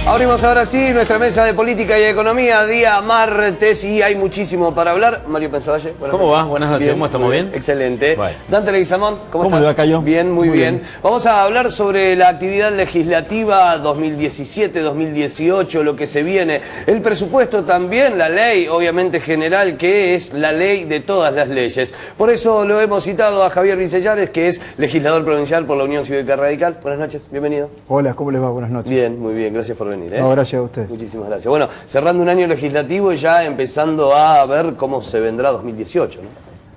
Abrimos ahora sí nuestra mesa de política y economía, día martes, y hay muchísimo para hablar. Mario Pensavalle, ¿cómo va? Buenas noches, ¿cómo estamos? ¿Bien? Excelente. Bueno. Dante Leguizamón, ¿cómo estás? le va, Cayo? Bien, muy bien. Vamos a hablar sobre la actividad legislativa 2017-2018, lo que se viene, el presupuesto también, la ley, obviamente general, que es la ley de todas las leyes. Por eso lo hemos citado a Javier Vicellares, que es legislador provincial por la Unión Cívica Radical. Buenas noches, bienvenido. Hola, ¿cómo les va? Buenas noches. Bien, muy bien, gracias por venir. No, gracias a usted. Muchísimas gracias. Bueno, cerrando un año legislativo y ya empezando a ver cómo se vendrá 2018, ¿no?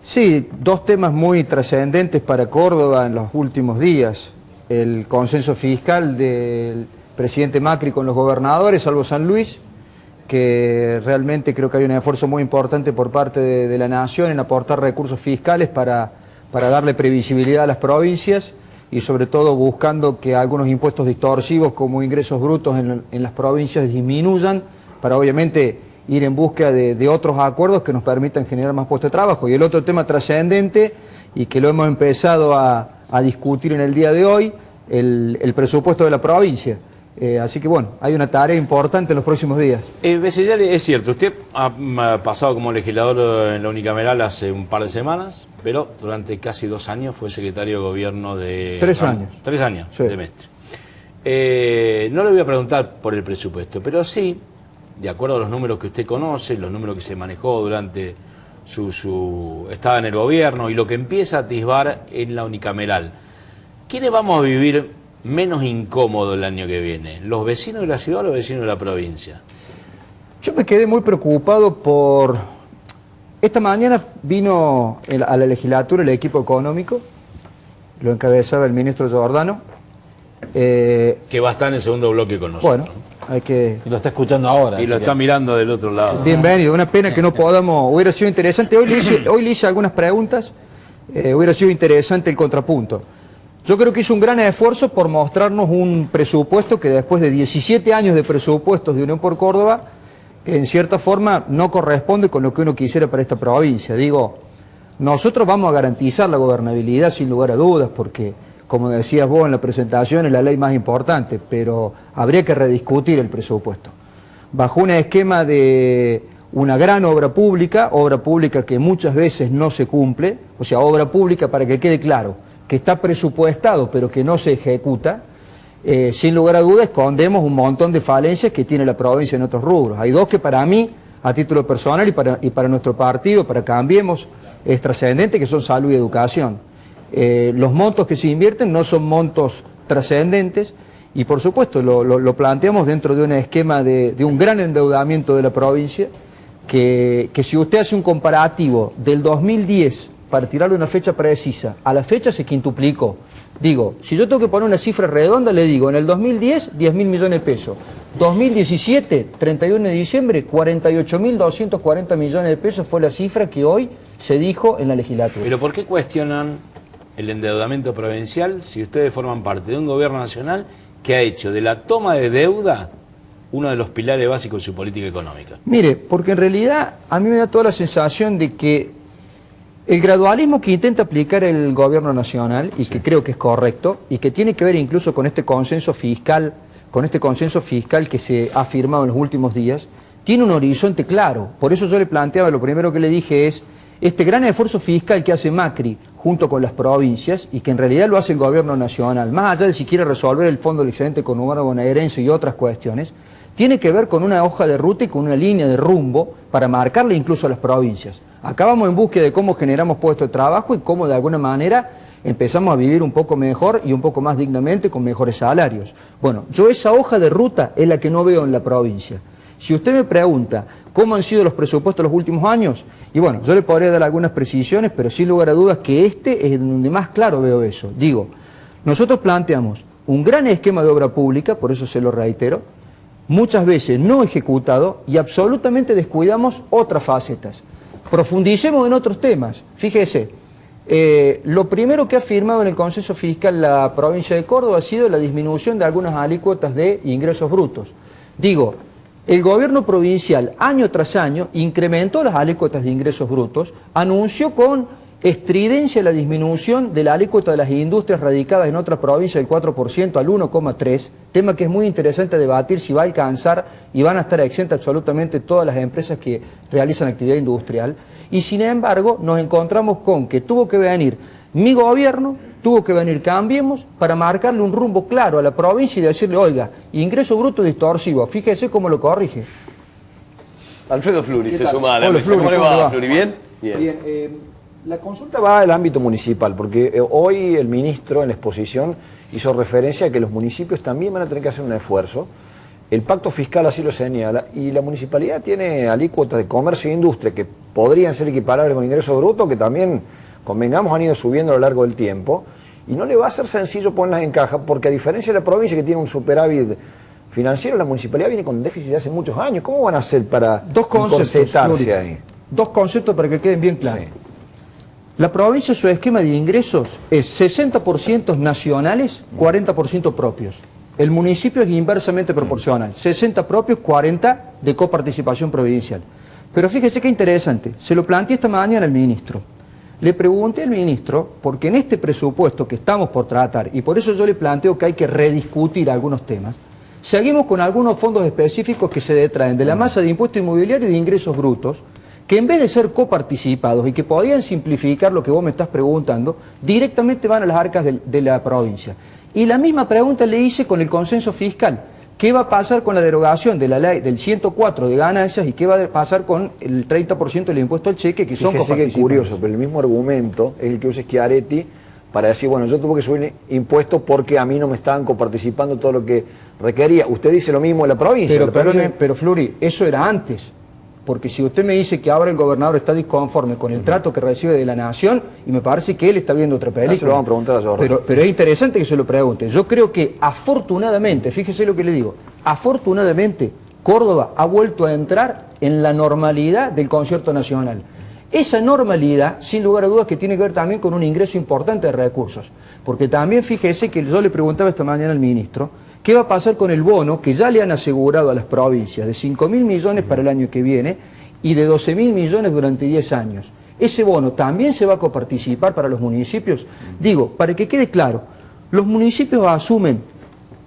Sí, dos temas muy trascendentes para Córdoba en los últimos días. El consenso fiscal del presidente Macri con los gobernadores, salvo San Luis, que realmente creo que hay un esfuerzo muy importante por parte de la Nación en aportar recursos fiscales para darle previsibilidad a las provincias, y sobre todo buscando que algunos impuestos distorsivos como ingresos brutos en las provincias disminuyan, para obviamente ir en búsqueda de otros acuerdos que nos permitan generar más puestos de trabajo. Y el otro tema trascendente, y que lo hemos empezado a discutir en el día de hoy, el presupuesto de la provincia. Así que bueno, hay una tarea importante en los próximos días. Vicellares, es cierto, usted ha pasado como legislador en la unicameral hace un par de semanas, pero durante casi 2 años fue secretario de gobierno de... 3 años. 3 años, sí. De Mestre. No le voy a preguntar por el presupuesto, pero sí, de acuerdo a los números que usted conoce, los números que se manejó durante su estaba en el gobierno y lo que empieza a atisbar en la unicameral, ¿quiénes vamos a vivir menos incómodo el año que viene? ¿Los vecinos de la ciudad o los vecinos de la provincia? Yo me quedé muy preocupado por... Esta mañana vino a la legislatura el equipo económico, lo encabezaba el ministro Giordano. Que va a estar en el segundo bloque con nosotros. Bueno, hay que... Y lo está escuchando ahora. Y lo está mirando del otro lado. Bienvenido, una pena que no podamos... Hubiera sido interesante, hoy le hice algunas preguntas, hubiera sido interesante el contrapunto. Yo creo que hizo un gran esfuerzo por mostrarnos un presupuesto que después de 17 años de presupuestos de Unión por Córdoba, en cierta forma no corresponde con lo que uno quisiera para esta provincia. Digo, nosotros vamos a garantizar la gobernabilidad sin lugar a dudas, porque, como decías vos en la presentación, es la ley más importante, pero habría que rediscutir el presupuesto. Bajo un esquema de una gran obra pública que muchas veces no se cumple, o sea, obra pública, para que quede claro, que está presupuestado pero que no se ejecuta, sin lugar a dudas escondemos un montón de falencias que tiene la provincia en otros rubros. Hay dos que para mí, a título personal y para nuestro partido, para Cambiemos, es trascendente, que son salud y educación. Los montos que se invierten no son montos trascendentes y por supuesto lo planteamos dentro de un esquema de un gran endeudamiento de la provincia, que si usted hace un comparativo del 2010 para tirarle una fecha precisa, a la fecha se quintuplicó. Digo, si yo tengo que poner una cifra redonda, le digo, en el 2010, 10.000 millones de pesos. 2017, 31 de diciembre, 48.240 millones de pesos fue la cifra que hoy se dijo en la legislatura. Pero ¿por qué cuestionan el endeudamiento provincial si ustedes forman parte de un gobierno nacional que ha hecho de la toma de deuda uno de los pilares básicos de su política económica? Mire, porque en realidad a mí me da toda la sensación de que el gradualismo que intenta aplicar el gobierno nacional, y que creo que es correcto, y que tiene que ver incluso con este consenso fiscal que se ha firmado en los últimos días, tiene un horizonte claro. Por eso yo le planteaba, lo primero que le dije es, este gran esfuerzo fiscal que hace Macri junto con las provincias, y que en realidad lo hace el gobierno nacional, más allá de si quiere resolver el fondo del excedente conurbano bonaerense y otras cuestiones, tiene que ver con una hoja de ruta y con una línea de rumbo para marcarle incluso a las provincias. Acá vamos en búsqueda de cómo generamos puestos de trabajo y cómo de alguna manera empezamos a vivir un poco mejor y un poco más dignamente con mejores salarios. Bueno, yo esa hoja de ruta es la que no veo en la provincia. Si usted me pregunta cómo han sido los presupuestos los últimos años, y bueno, yo le podría dar algunas precisiones, pero sin lugar a dudas que este es donde más claro veo eso. Digo, nosotros planteamos un gran esquema de obra pública, por eso se lo reitero, muchas veces no ejecutado y absolutamente descuidamos otras facetas. Profundicemos en otros temas. Fíjese, lo primero que ha firmado en el consenso fiscal la provincia de Córdoba ha sido la disminución de algunas alícuotas de ingresos brutos. Digo, El gobierno provincial, año tras año, incrementó las alícuotas de ingresos brutos, anunció con estridencia la disminución de la alícuota de las industrias radicadas en otras provincias del 4% al 1,3%, tema que es muy interesante debatir si va a alcanzar y van a estar exentas absolutamente todas las empresas que realizan actividad industrial. Y sin embargo, nos encontramos con que tuvo que venir mi gobierno, tuvo que venir Cambiemos para marcarle un rumbo claro a la provincia y decirle, oiga, ingreso bruto distorsivo, fíjese cómo lo corrige. Alfredo Fluri se suma a la Hola, mesa. Fluri, ¿Cómo le ¿cómo le va, va? Fluri? ¿Bien? Bien, la consulta va al ámbito municipal, porque hoy el ministro en la exposición hizo referencia a que los municipios también van a tener que hacer un esfuerzo. El pacto fiscal así lo señala, y la municipalidad tiene alícuotas de comercio e industria que podrían ser equiparables con ingreso bruto, que también, convengamos, han ido subiendo a lo largo del tiempo, y no le va a ser sencillo ponerlas en caja, porque a diferencia de la provincia que tiene un superávit financiero, la municipalidad viene con déficit de hace muchos años. ¿Cómo van a hacer para corsetarse ahí? Dos conceptos para que queden bien claros. Sí. La provincia, su esquema de ingresos es 60% nacionales, 40% propios. El municipio es inversamente proporcional, 60 propios, 40 de coparticipación provincial. Pero fíjese qué interesante, se lo planteé esta mañana al ministro. Le pregunté al ministro, porque en este presupuesto que estamos por tratar, y por eso yo le planteo que hay que rediscutir algunos temas, seguimos con algunos fondos específicos que se detraen de la masa de impuesto inmobiliario y de ingresos brutos, que en vez de ser coparticipados y que podían simplificar lo que vos me estás preguntando, directamente van a las arcas de la provincia. Y la misma pregunta le hice con el consenso fiscal. ¿Qué va a pasar con la derogación de la ley del 104 de ganancias y qué va a pasar con el 30% del impuesto al cheque que son Fíjese que es coparticipados? curioso, pero el mismo argumento es el que usa Schiaretti para decir, bueno, yo tuve que subir impuestos porque a mí no me estaban coparticipando todo lo que requería. Usted dice lo mismo de la provincia. Pero Fluri, eso era antes. Porque si usted me dice que ahora el gobernador está disconforme con el trato que recibe de la nación, y me parece que él está viendo otra película. Se lo vamos a preguntar a Jorge. Pero es interesante que se lo pregunte. Yo creo que afortunadamente, fíjese lo que le digo, afortunadamente Córdoba ha vuelto a entrar en la normalidad del concierto nacional. Esa normalidad, sin lugar a dudas, que tiene que ver también con un ingreso importante de recursos. Porque también fíjese que yo le preguntaba esta mañana al ministro, ¿qué va a pasar con el bono que ya le han asegurado a las provincias de 5.000 millones para el año que viene y de 12.000 millones durante 10 años? ¿Ese bono también se va a coparticipar para los municipios? Digo, para que quede claro, los municipios asumen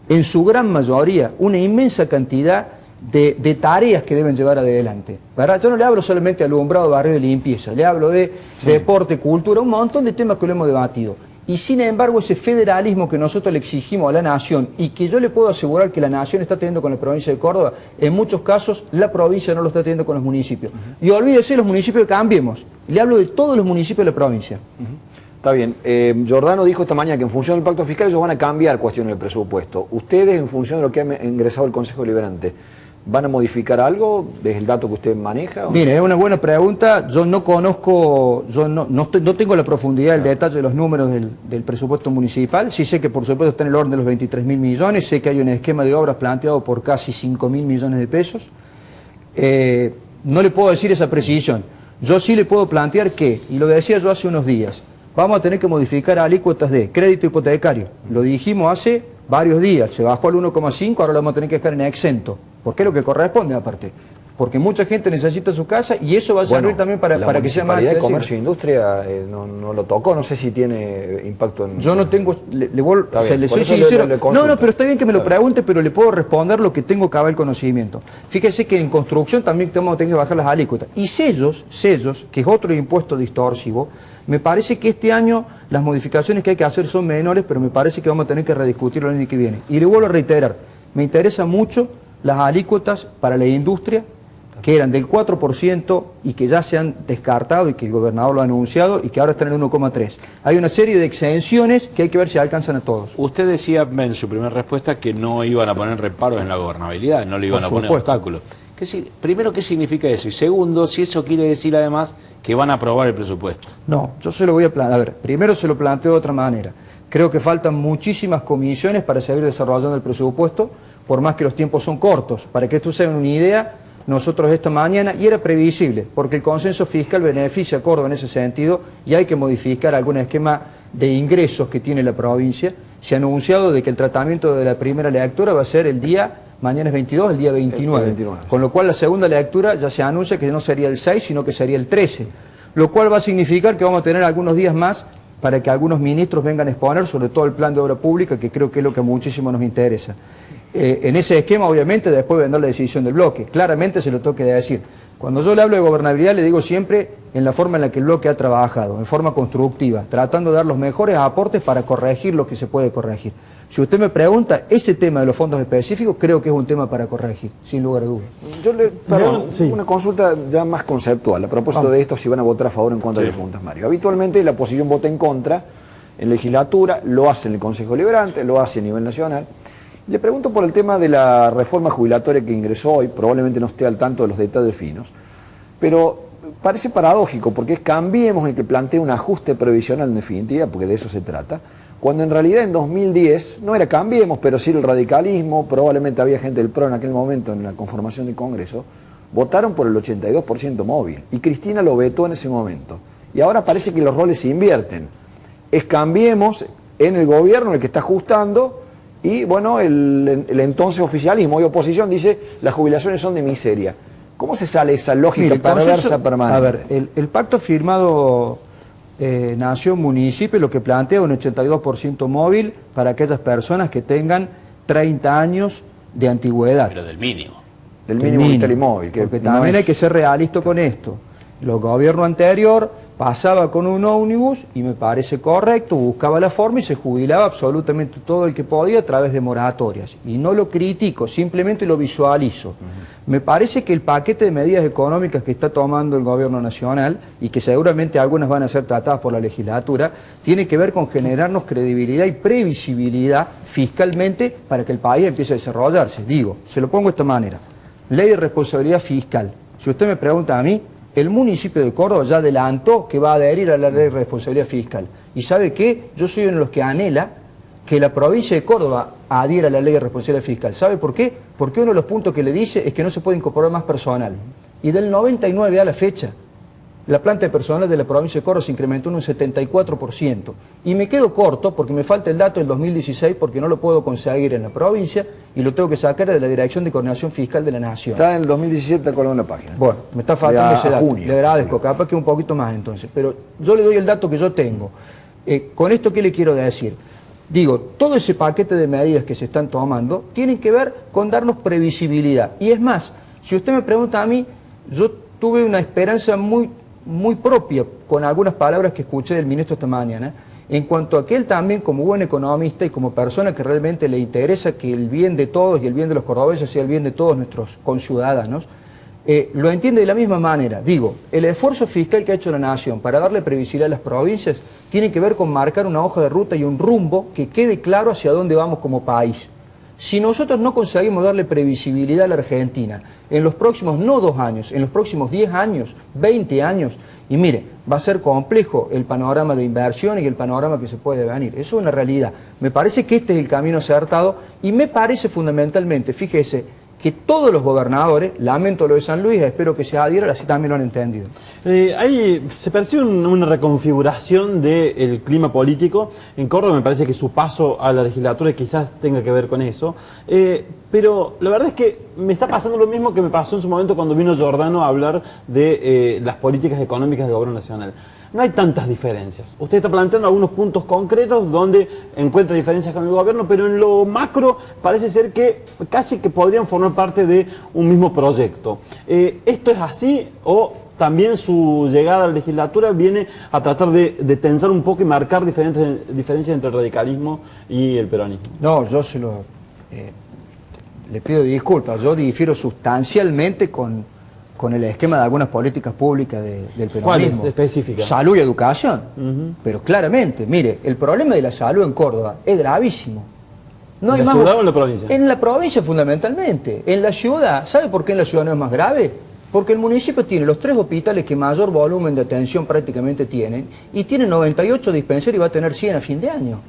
en su gran mayoría una inmensa cantidad de tareas que deben llevar adelante, ¿verdad? Yo no le hablo solamente de alumbrado, barrio de limpieza, le hablo de deporte, cultura, un montón de temas que lo hemos debatido. Y sin embargo ese federalismo que nosotros le exigimos a la nación y que yo le puedo asegurar que la nación está teniendo con la provincia de Córdoba, en muchos casos la provincia no lo está teniendo con los municipios. Y olvídese los municipios que Cambiemos, le hablo de todos los municipios de la provincia. Está bien. Giordano dijo esta mañana que en función del pacto fiscal ellos van a cambiar cuestiones del presupuesto. Ustedes, en función de lo que ha ingresado el Consejo Deliberante, ¿van a modificar algo desde el dato que usted maneja? Mire, es una buena pregunta. Yo no conozco, no tengo la profundidad, el detalle de los números del presupuesto municipal. Sí sé que por supuesto está en el orden de los 23.000 millones. Sé que hay un esquema de obras planteado por casi 5.000 millones de pesos. No le puedo decir esa precisión. Yo sí le puedo plantear que, y lo decía yo hace unos días, vamos a tener que modificar alícuotas de crédito hipotecario. Lo dijimos hace varios días. Se bajó al 1,5, ahora lo vamos a tener que dejar en exento. Porque es lo que corresponde aparte. Porque mucha gente necesita su casa y eso va a servir también para que sea más accesible. La Comercio e Industria no lo tocó, no sé si tiene impacto en... Yo no tengo, o sea, le soy sincero. No, pero está bien que me lo pregunte, pero le puedo responder lo que tengo cabal conocimiento. Fíjese que en construcción también vamos a tener que bajar las alícuotas. Y sellos, que es otro impuesto distorsivo, me parece que este año las modificaciones que hay que hacer son menores, pero me parece que vamos a tener que rediscutirlo el año que viene. Y le vuelvo a reiterar, me interesa mucho las alícuotas para la industria, que eran del 4% y que ya se han descartado y que el gobernador lo ha anunciado y que ahora están en el 1,3%. Hay una serie de exenciones que hay que ver si alcanzan a todos. Usted decía en su primera respuesta que no iban a poner reparos en la gobernabilidad, no le iban a poner obstáculos. Primero, ¿qué significa eso? Y segundo, si eso quiere decir además que van a aprobar el presupuesto. No, yo se lo voy a plantear. A ver, primero se lo planteo de otra manera. Creo que faltan muchísimas comisiones para seguir desarrollando el presupuesto, por más que los tiempos son cortos. Para que esto sea una idea, nosotros esta mañana, y era previsible, porque el consenso fiscal beneficia a Córdoba en ese sentido, y hay que modificar algún esquema de ingresos que tiene la provincia. Se ha anunciado de que el tratamiento de la primera lectura va a ser el día Mañana es 22, el día 29. El 29. Con lo cual la segunda lectura ya se anuncia que no sería el 6, sino que sería el 13. Lo cual va a significar que vamos a tener algunos días más para que algunos ministros vengan a exponer sobre todo el plan de obra pública, que creo que es lo que muchísimo nos interesa. En ese esquema, obviamente, después vendrá la decisión del bloque. Claramente se lo tengo que decir. Cuando yo le hablo de gobernabilidad, le digo siempre en la forma en la que el bloque ha trabajado, en forma constructiva, tratando de dar los mejores aportes para corregir lo que se puede corregir. Si usted me pregunta, ese tema de los fondos específicos creo que es un tema para corregir, sin lugar a dudas. Una consulta ya más conceptual. A propósito de esto, si van a votar a favor o en contra de los puntos, Mario. Habitualmente la oposición vota en contra en legislatura, lo hace en el Consejo Deliberante, lo hace a nivel nacional. Le pregunto por el tema de la reforma jubilatoria que ingresó hoy, probablemente no esté al tanto de los detalles finos, pero parece paradójico, porque es Cambiemos el que plantea un ajuste previsional en definitiva, porque de eso se trata, cuando en realidad en 2010 no era Cambiemos, pero sí el radicalismo, probablemente había gente del PRO en aquel momento en la conformación del Congreso, votaron por el 82% móvil, y Cristina lo vetó en ese momento. Y ahora parece que los roles se invierten. Es Cambiemos en el gobierno el que está ajustando, y bueno, el entonces oficialismo y oposición dice las jubilaciones son de miseria. ¿Cómo se sale esa lógica perversa permanente? A ver, el pacto firmado Nación Municipio lo que plantea un 82% móvil para aquellas personas que tengan 30 años de antigüedad. Pero del mínimo. Del mínimo vital y móvil. Porque también hay que ser realista con esto. El gobierno anterior pasaba con un ómnibus y me parece correcto, buscaba la forma y se jubilaba absolutamente todo el que podía a través de moratorias. Y no lo critico, simplemente lo visualizo. Me parece que el paquete de medidas económicas que está tomando el gobierno nacional, y que seguramente algunas van a ser tratadas por la legislatura, tiene que ver con generarnos credibilidad y previsibilidad fiscalmente para que el país empiece a desarrollarse. Digo, se lo pongo de esta manera. Ley de responsabilidad fiscal. Si usted me pregunta a mí, el municipio de Córdoba ya adelantó que va a adherir a la ley de responsabilidad fiscal. ¿Y sabe qué? Yo soy uno de los que anhela que la provincia de Córdoba adhiera a la ley de responsabilidad fiscal. ¿Sabe por qué? Porque uno de los puntos que le dice es que no se puede incorporar más personal. Y del 99 a la fecha, la planta de personal de la provincia de Córdoba se incrementó en un 74%. Y me quedo corto porque me falta el dato del 2016 porque no lo puedo conseguir en la provincia y lo tengo que sacar de la Dirección de Coordinación Fiscal de la Nación. Está en el 2017 colgado en la página. Bueno, me está faltando ese dato. Junio. Le agradezco, capaz que un poquito más entonces. Pero yo le doy el dato que yo tengo. Con esto, ¿qué le quiero decir? Digo, todo ese paquete de medidas que se están tomando tienen que ver con darnos previsibilidad. Y es más, si usted me pregunta a mí, yo tuve una esperanza muy propia con algunas palabras que escuché del ministro esta mañana, en cuanto a que él también, como buen economista y como persona que realmente le interesa que el bien de todos y el bien de los cordobeses sea el bien de todos nuestros conciudadanos, lo entiende de la misma manera. Digo, el esfuerzo fiscal que ha hecho la Nación para darle previsibilidad a las provincias tiene que ver con marcar una hoja de ruta y un rumbo que quede claro hacia dónde vamos como país. Si nosotros no conseguimos darle previsibilidad a la Argentina en los próximos, no 2 años, en los próximos 10 años, 20 años, y mire, va a ser complejo el panorama de inversión y el panorama que se puede venir. Eso es una realidad. Me parece que este es el camino acertado y me parece fundamentalmente, fíjese, que todos los gobernadores, lamento lo de San Luis, espero que se adhieran, así también lo han entendido. Ahí se percibe una reconfiguración del clima político. En Córdoba me parece que su paso a la legislatura quizás tenga que ver con eso. Pero la verdad es que me está pasando lo mismo que me pasó en su momento cuando vino Giordano a hablar de las políticas económicas del gobierno nacional. No hay tantas diferencias. Usted está planteando algunos puntos concretos donde encuentra diferencias con el gobierno, pero en lo macro parece ser que casi que podrían formar parte de un mismo proyecto. ¿Esto es así o también su llegada a la legislatura viene a tratar de tensar un poco y marcar diferencias entre el radicalismo y el peronismo? No, yo le pido disculpas, yo difiero sustancialmente con el esquema de algunas políticas públicas del peronismo. ¿Cuáles específicas? Salud y educación. Pero claramente, mire, el problema de la salud en Córdoba es gravísimo. No ¿En la ciudad o en la provincia? En la provincia fundamentalmente. En la ciudad, ¿sabe por qué en la ciudad no es más grave? Porque el municipio tiene los 3 hospitales que mayor volumen de atención prácticamente tienen y tiene 98 dispensarios y va a tener 100 a fin de año.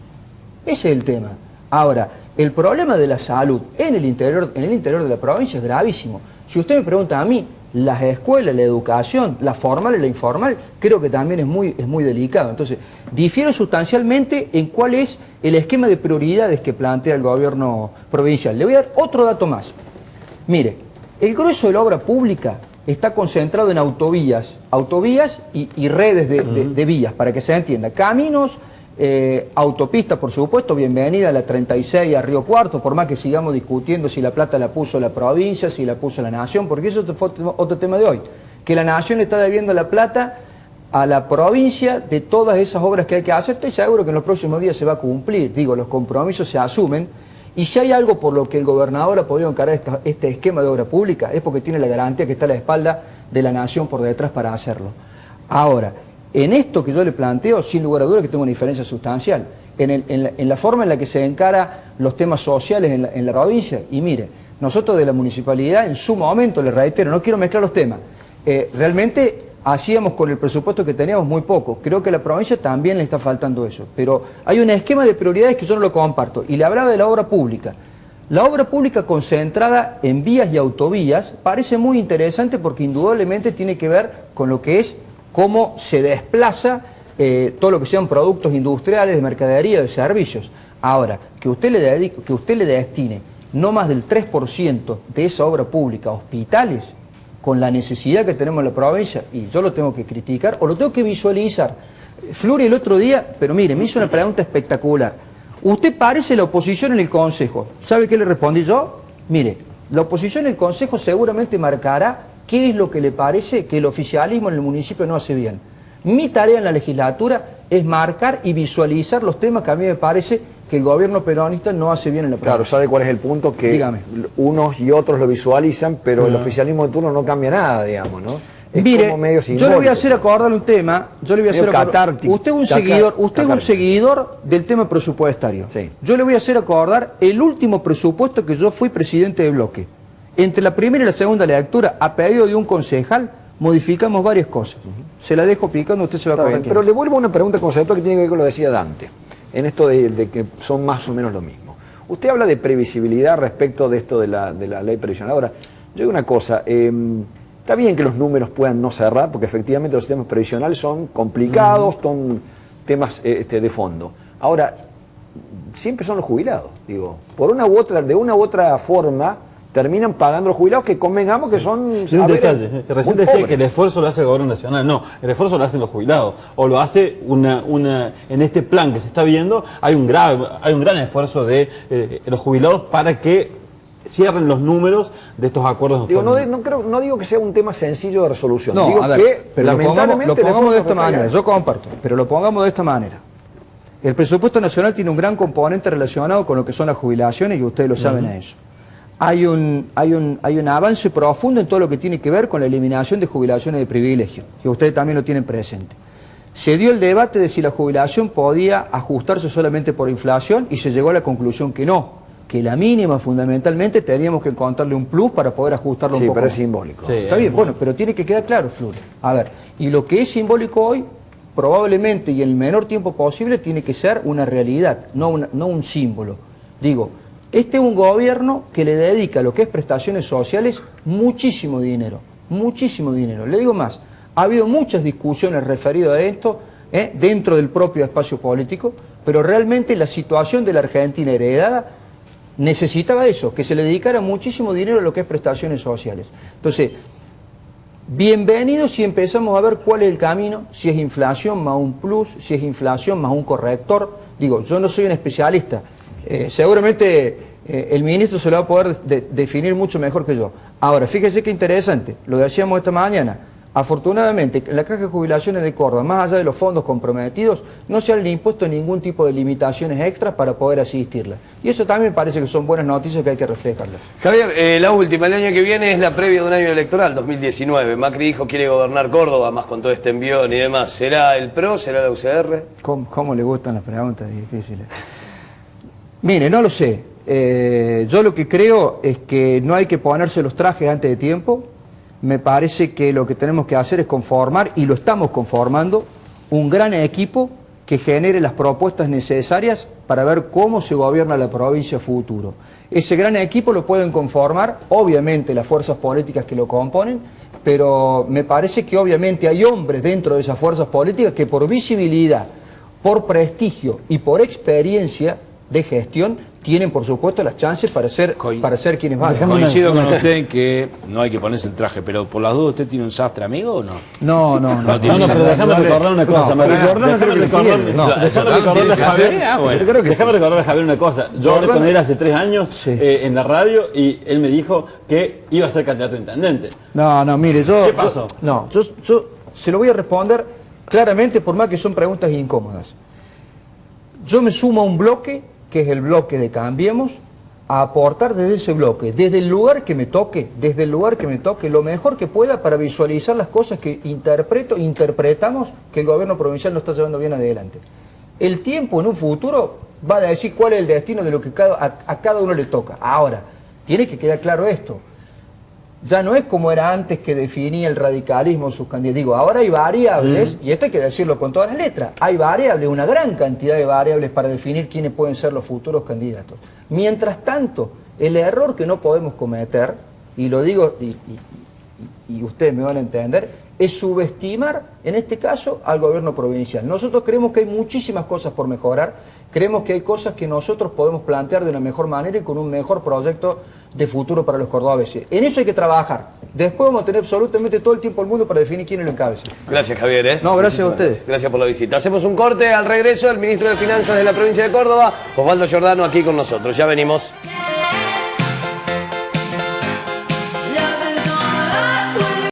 Ese es el tema. Ahora, el problema de la salud en el interior de la provincia es gravísimo. Si usted me pregunta a mí, las escuelas, la educación, la formal y la informal, creo que también es muy delicado. Entonces, difiero sustancialmente en cuál es el esquema de prioridades que plantea el gobierno provincial. Le voy a dar otro dato más. Mire, el grueso de la obra pública está concentrado en autovías y redes de vías, para que se entienda. Caminos, autopista, por supuesto, bienvenida a la 36 a Río Cuarto, por más que sigamos discutiendo si la plata la puso la provincia, si la puso la nación, porque eso fue otro tema de hoy, que la nación está debiendo la plata a la provincia de todas esas obras que hay que hacer. Estoy seguro que en los próximos días se va a cumplir, digo, los compromisos se asumen, y si hay algo por lo que el gobernador ha podido encarar este esquema de obra pública, es porque tiene la garantía que está a la espalda de la nación por detrás para hacerlo. Ahora, en esto que yo le planteo, sin lugar a dudas que tengo una diferencia sustancial, en la forma en la que se encara los temas sociales en la provincia. Y mire, nosotros de la municipalidad, en su momento, le reitero, no quiero mezclar los temas, realmente hacíamos con el presupuesto que teníamos muy poco. Creo que a la provincia también le está faltando eso. Pero hay un esquema de prioridades que yo no lo comparto. Y le hablaba de la obra pública. La obra pública concentrada en vías y autovías parece muy interesante porque indudablemente tiene que ver con lo que es cómo se desplaza todo lo que sean productos industriales, de mercadería, de servicios. Ahora, que usted le destine no más del 3% de esa obra pública a hospitales, con la necesidad que tenemos en la provincia, y yo lo tengo que criticar o lo tengo que visualizar. Fluri el otro día, pero mire, me hizo una pregunta espectacular. Usted parece la oposición en el Consejo. ¿Sabe qué le respondí yo? Mire, la oposición en el Consejo seguramente marcará qué es lo que le parece que el oficialismo en el municipio no hace bien. Mi tarea en la legislatura es marcar y visualizar los temas que a mí me parece que el gobierno peronista no hace bien en la provincia. Claro, ¿sabe cuál es el punto? Que dígame, unos y otros lo visualizan, pero el oficialismo de turno no cambia nada, digamos, ¿no? Es mire, como medio yo le voy a hacer acordar un tema, yo le voy a hacer acordar, usted es un seguidor del tema presupuestario. Sí. Yo le voy a hacer acordar el último presupuesto que yo fui presidente de bloque. Entre la primera y la segunda lectura, a pedido de un concejal, modificamos varias cosas. Se la dejo picando, usted se va a acordar. Pero le vuelvo a una pregunta conceptual que tiene que ver con lo que decía Dante, en esto de que son más o menos lo mismo. Usted habla de previsibilidad respecto de esto de la ley previsional. Ahora, yo digo una cosa, está bien que los números puedan no cerrar, porque efectivamente los sistemas previsionales son complicados, son temas de fondo. Ahora, siempre son los jubilados, digo, de una u otra forma, terminan pagando los jubilados que convengamos que son... Sí, un detalle. Recién decía que el esfuerzo lo hace el gobierno nacional. No, el esfuerzo lo hacen los jubilados. O lo hace en este plan que se está viendo, hay un gran esfuerzo de los jubilados para que cierren los números de estos acuerdos. Digo, no digo que sea un tema sencillo de resolución. No, digo a ver, que pero lamentablemente lo pongamos de esta manera, yo comparto, pero lo pongamos de esta manera. El presupuesto nacional tiene un gran componente relacionado con lo que son las jubilaciones y ustedes lo saben a eso. Hay un avance profundo en todo lo que tiene que ver con la eliminación de jubilaciones de privilegio, y ustedes también lo tienen presente. Se dio el debate de si la jubilación podía ajustarse solamente por inflación y se llegó a la conclusión que no, que la mínima fundamentalmente teníamos que encontrarle un plus para poder ajustarlo un poco. Sí, pero es más. simbólico. Sí, Está bien, bueno, pero tiene que quedar claro, Flor. A ver, y lo que es simbólico hoy, probablemente y en el menor tiempo posible, tiene que ser una realidad, no un símbolo. Digo, este es un gobierno que le dedica a lo que es prestaciones sociales muchísimo dinero, muchísimo dinero. Le digo más, ha habido muchas discusiones referidas a esto dentro del propio espacio político, pero realmente la situación de la Argentina heredada necesitaba eso, que se le dedicara muchísimo dinero a lo que es prestaciones sociales. Entonces, bienvenidos si empezamos a ver cuál es el camino, si es inflación más un plus, si es inflación más un corrector. Digo, yo no soy un especialista. Seguramente el ministro se lo va a poder definir mucho mejor que yo. Ahora, fíjese qué interesante, lo decíamos esta mañana. Afortunadamente, en la Caja de Jubilaciones de Córdoba, más allá de los fondos comprometidos, no se han impuesto ningún tipo de limitaciones extras para poder asistirla. Y eso también me parece que son buenas noticias que hay que reflejarlas. Javier, la última, el año que viene es la previa de un año electoral, 2019. Macri dijo quiere gobernar Córdoba, más con todo este envión y demás. ¿Será el PRO? ¿Será la UCR? ¿Cómo le gustan las preguntas difíciles? Mire, no lo sé. Yo lo que creo es que no hay que ponerse los trajes antes de tiempo. Me parece que lo que tenemos que hacer es conformar, y lo estamos conformando, un gran equipo que genere las propuestas necesarias para ver cómo se gobierna la provincia a futuro. Ese gran equipo lo pueden conformar, obviamente, las fuerzas políticas que lo componen, pero me parece que obviamente hay hombres dentro de esas fuerzas políticas que por visibilidad, por prestigio y por experiencia de gestión tienen por supuesto las chances para ser quienes van. Coincido con usted en que no hay que ponerse el traje, pero por las dudas, ¿usted tiene un sastre amigo o no? No, tiene No, pero déjame recordar una cosa, Mauricio. Jordán no creo que lo tiene. Déjame recordarle a Javier. Bueno. Déjame recordarle a Javier una cosa. Yo hablé con él hace 3 años Sí. en la radio y él me dijo que iba a ser candidato a intendente. No, mire, yo... ¿Qué pasó? Yo se lo voy a responder claramente, por más que son preguntas incómodas. Yo me sumo a un bloque, que es el bloque de Cambiemos, a aportar desde ese bloque, desde el lugar que me toque, lo mejor que pueda para visualizar las cosas que interpretamos que el gobierno provincial no está llevando bien adelante. El tiempo en un futuro va a decir cuál es el destino de lo que a cada uno le toca. Ahora, tiene que quedar claro esto. Ya no es como era antes que definía el radicalismo sus candidatos. Digo, ahora hay variables, y esto hay que decirlo con todas las letras, hay variables, una gran cantidad de variables para definir quiénes pueden ser los futuros candidatos. Mientras tanto, el error que no podemos cometer, y lo digo, y ustedes me van a entender, es subestimar, en este caso, al gobierno provincial. Nosotros creemos que hay muchísimas cosas por mejorar, creemos que hay cosas que nosotros podemos plantear de una mejor manera y con un mejor proyecto de futuro para los cordobeses. En eso hay que trabajar. Después vamos a tener absolutamente todo el tiempo del mundo para definir quién lo encabeza. Gracias, Javier. No, gracias a ustedes. Gracias por la visita. Hacemos un corte. Al regreso, el ministro de Finanzas de la provincia de Córdoba, Osvaldo Giordano, aquí con nosotros. Ya venimos.